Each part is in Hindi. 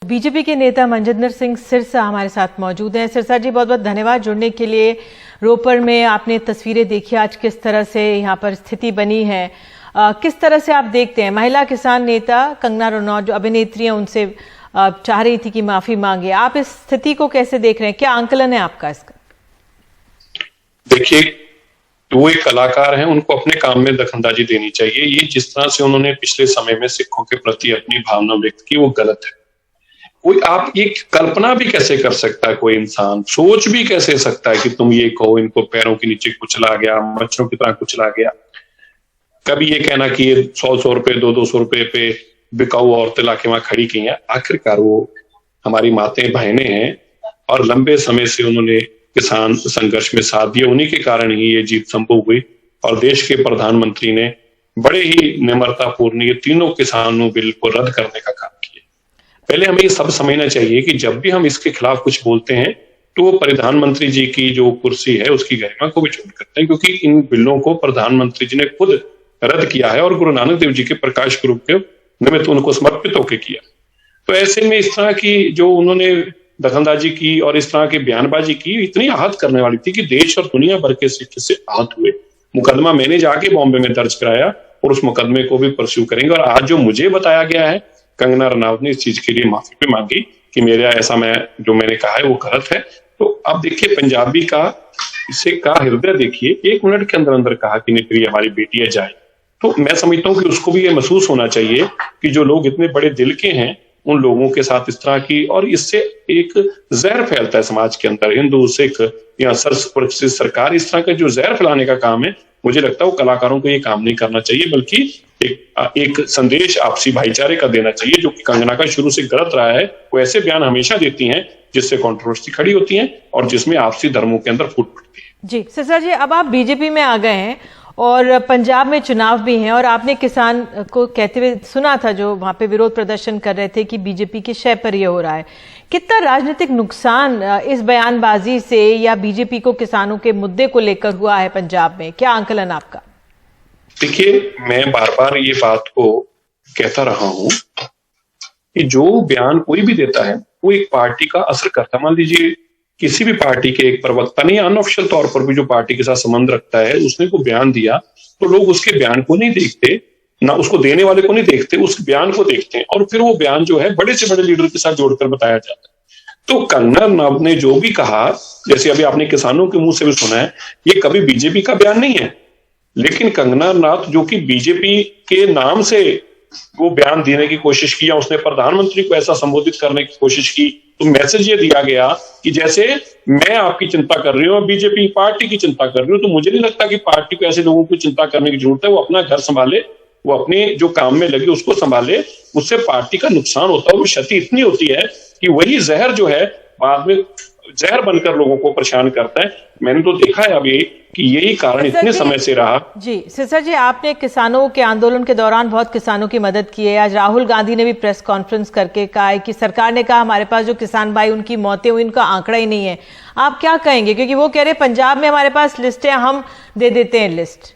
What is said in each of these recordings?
बीजेपी के नेता मनजिंदर सिंह सिरसा हमारे साथ मौजूद हैं। सिरसा जी, बहुत बहुत धन्यवाद जुड़ने के लिए। रोपड़ में आपने तस्वीरें देखी आज किस तरह से यहाँ पर स्थिति बनी है, किस तरह से आप देखते हैं? महिला किसान नेता कंगना रनौत जो अभिनेत्री हैं उनसे चाह रही थी कि माफी मांगे, आप इस स्थिति को कैसे देख रहे हैं? क्या आंकलन है आपका इसका? देखिए, वो एक कलाकार हैं, उनको अपने काम में दखलंदाजी देनी चाहिए। ये जिस तरह से उन्होंने पिछले समय में सिखों के प्रति अपनी भावना व्यक्त की, वो गलत है। कोई आप ये कल्पना भी कैसे कर सकता है, कोई इंसान सोच भी कैसे सकता है कि तुम ये कहो इनको पैरों के नीचे कुचला गया, मच्छरों की तरह कुचला गया। कभी ये कहना कि ये 100 रुपए 200 रुपए पे बिकाऊ औरतें लाके वहां खड़ी की हैं। आखिरकार वो हमारी माताएं बहनें हैं और लंबे समय से उन्होंने किसान संघर्ष में साथ दिया, उन्हीं के कारण ही ये जीत संभव हुई। और देश के प्रधानमंत्री ने बड़े ही निम्रतापूर्ण ये तीनों किसानों बिल को रद्द करने का काम किया। पहले हमें ये सब समझना चाहिए कि जब भी हम इसके खिलाफ कुछ बोलते हैं तो वो प्रधानमंत्री जी की जो कुर्सी है उसकी गरिमा को भी छोड़ करते हैं, क्योंकि इन बिलों को प्रधानमंत्री जी ने खुद रद्द किया है और गुरु नानक देव जी के प्रकाश रूप के निमित्त उनको समर्पित होकर किया। तो ऐसे में इस तरह की जो उन्होंने दखलंदाजी की और इस तरह की बयानबाजी की, इतनी आहत करने वाली थी कि देश और दुनिया भर के सिख इससे आहत हुए। मुकदमा मैंने जाके बॉम्बे में दर्ज कराया और उस मुकदमे को भी परस्यू करेंगे। और आज जो मुझे बताया गया है, कंगना रनौत ने इस चीज के लिए माफी भी मांगी कि मेरा ऐसा जो मैंने कहा है वो गलत है। तो अब देखिए, पंजाबी का इसे का हृदय देखिए, 1 मिनट के अंदर अंदर कहा कि नहीं प्रिय हमारी बेटी है जाए। तो मैं समझता हूँ कि उसको भी ये महसूस होना चाहिए कि जो लोग इतने बड़े दिल के हैं उन लोगों के साथ इस तरह की, और इससे एक जहर फैलता है समाज के अंदर। हिंदू, सिख या सरकार इस तरह का जो जहर फैलाने का काम है, मुझे लगता है वो कलाकारों को ये काम नहीं करना चाहिए, बल्कि एक संदेश आपसी भाईचारे का देना चाहिए, जो कि कंगना का शुरू से गलत रहा है। वो ऐसे बयान हमेशा देती हैं जिससे कंट्रोवर्सी खड़ी होती है और जिसमें आपसी धर्मों के अंदर फूट पड़ती है। जी सिरसा जी, अब आप बीजेपी में आ गए हैं और पंजाब में चुनाव भी हैं, और आपने किसान को कहते हुए सुना था जो वहां पे विरोध प्रदर्शन कर रहे थे कि बीजेपी के शय पर ये हो रहा है। कितना राजनीतिक नुकसान इस बयानबाजी से या बीजेपी को किसानों के मुद्दे को लेकर हुआ है पंजाब में? क्या आंकलन आपका? देखिए, मैं बार बार ये बात को कहता रहा हूं कि जो बयान कोई भी देता है वो एक पार्टी का असर करता है। मान लीजिए किसी भी पार्टी के एक प्रवक्ता ने अनऑफिशियल तौर पर भी जो पार्टी के साथ संबंध रखता है, उसने को बयान दिया, तो लोग उसके बयान को नहीं देखते, ना उसको देने वाले को नहीं देखते, उस बयान को देखते हैं और फिर वो बयान जो है बड़े से बड़े लीडर के साथ जोड़कर बताया जाता है। तो कंगना रनौत ने जो भी कहा, जैसे अभी आपने किसानों के मुंह से भी सुना है, ये कभी बीजेपी का बयान नहीं है। लेकिन कंगना रनौत जो कि बीजेपी के नाम से वो बयान देने की कोशिश की, या उसने प्रधानमंत्री को ऐसा संबोधित करने की कोशिश की, तो मैसेज ये दिया गया कि जैसे मैं आपकी चिंता कर रही हूँ, बीजेपी पार्टी की चिंता कर रही हूँ। तो मुझे नहीं लगता कि पार्टी को ऐसे लोगों की चिंता करने की जरूरत है। वो अपना घर संभाले, वो अपने जो काम में लगे उसको संभाले, उससे पार्टी का नुकसान होता है। वो क्षति इतनी होती है कि वही जहर जो है बाद में जहर बनकर लोगों को परेशान करता है। मैंने तो देखा है अभी कि यही कारण इतने समय से रहा। जी सिरसा जी, आपने किसानों के आंदोलन के दौरान बहुत किसानों की मदद की है। आज राहुल गांधी ने भी प्रेस कॉन्फ्रेंस करके कहा है कि सरकार ने कहा हमारे पास जो किसान भाई उनकी मौतें हुई, उनका आंकड़ा ही नहीं है। आप क्या कहेंगे? क्योंकि वो कह रहे पंजाब में हमारे पास लिस्ट है, हम दे देते हैं लिस्ट।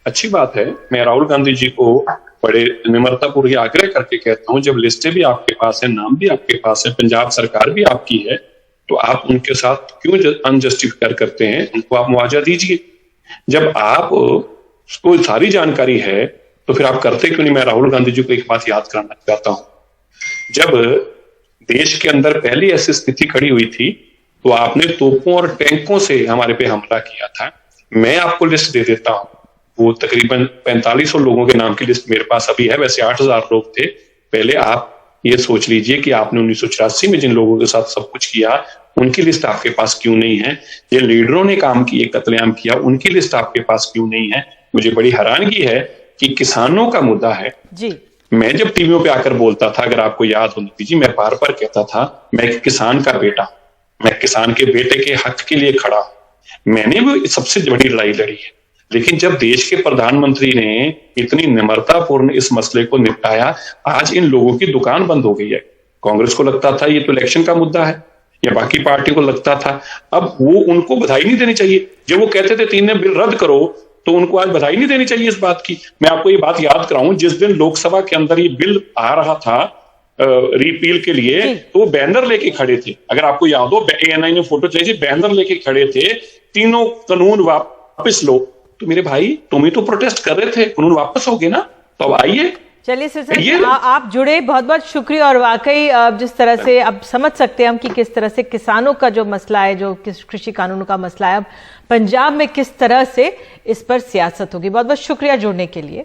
अच्छी बात है। मैं राहुल गांधी जी को बड़े निम्रतापूर्वक आग्रह करके कहता हूं, जब लिस्टें भी आपके पास है, नाम भी आपके पास है, पंजाब सरकार भी आपकी है, तो आप उनके साथ क्यों अनजस्टिफाई करते हैं? उनको आप मुआवजा दीजिए। जब आप को सारी जानकारी है तो फिर आप करते क्यों नहीं? मैं राहुल गांधी जी को एक बात याद कराना चाहता हूं, जब देश के अंदर पहली ऐसी स्थिति खड़ी हुई थी तो आपने तोपों और टैंकों से हमारे पे हमला किया था। मैं आपको लिस्ट दे देता हूं, वो तकरीबन 4500 लोगों के नाम की लिस्ट मेरे पास अभी है। वैसे 8000 लोग थे। पहले आप ये सोच लीजिए कि आपने 1984 में जिन लोगों के साथ सब कुछ किया उनकी लिस्ट आपके पास क्यों नहीं है? ये लीडरों ने काम किए, कत्लेआम किया, उनकी लिस्ट आपके पास क्यों नहीं है? मुझे बड़ी हैरानगी है कि किसानों का मुद्दा है जी। मैं जब टीवियों पे आकर बोलता था, अगर आपको याद हो नीति जी, मैं बार बार कहता था मैं एक किसान का बेटा, मैं किसान के बेटे के हक के लिए खड़ा, मैंने भी सबसे बड़ी लड़ाई लड़ी है। लेकिन जब देश के प्रधानमंत्री ने इतनी निम्रतापूर्ण इस मसले को निपटाया, आज इन लोगों की दुकान बंद हो गई है। कांग्रेस को लगता था ये तो इलेक्शन का मुद्दा है, या बाकी पार्टी को लगता था। अब वो उनको बधाई नहीं देनी चाहिए। जब वो कहते थे 3 बिल रद्द करो, तो उनको आज बधाई नहीं देनी चाहिए इस बात की। मैं आपको ये बात याद कराऊं, जिस दिन लोकसभा के अंदर ये बिल आ रहा था, रिपील के लिए, तो वो बैनर लेके खड़े थे। अगर आपको याद हो, ANI ने फोटो चाहिए, बैनर लेके खड़े थे, तीनों कानून वापस लो। तो मेरे भाई, तुम ही तो प्रोटेस्ट कर रहे थे, कानून वापस हो गए ना, तो अब आइए। चलिए सिरसा जी, आप जुड़े, बहुत बहुत शुक्रिया। और वाकई जिस तरह से अब समझ सकते हैं हम कि किस तरह से किसानों का जो मसला है, जो कृषि कानूनों का मसला है, अब पंजाब में किस तरह से इस पर सियासत होगी। बहुत बहुत शुक्रिया जुड़ने के लिए।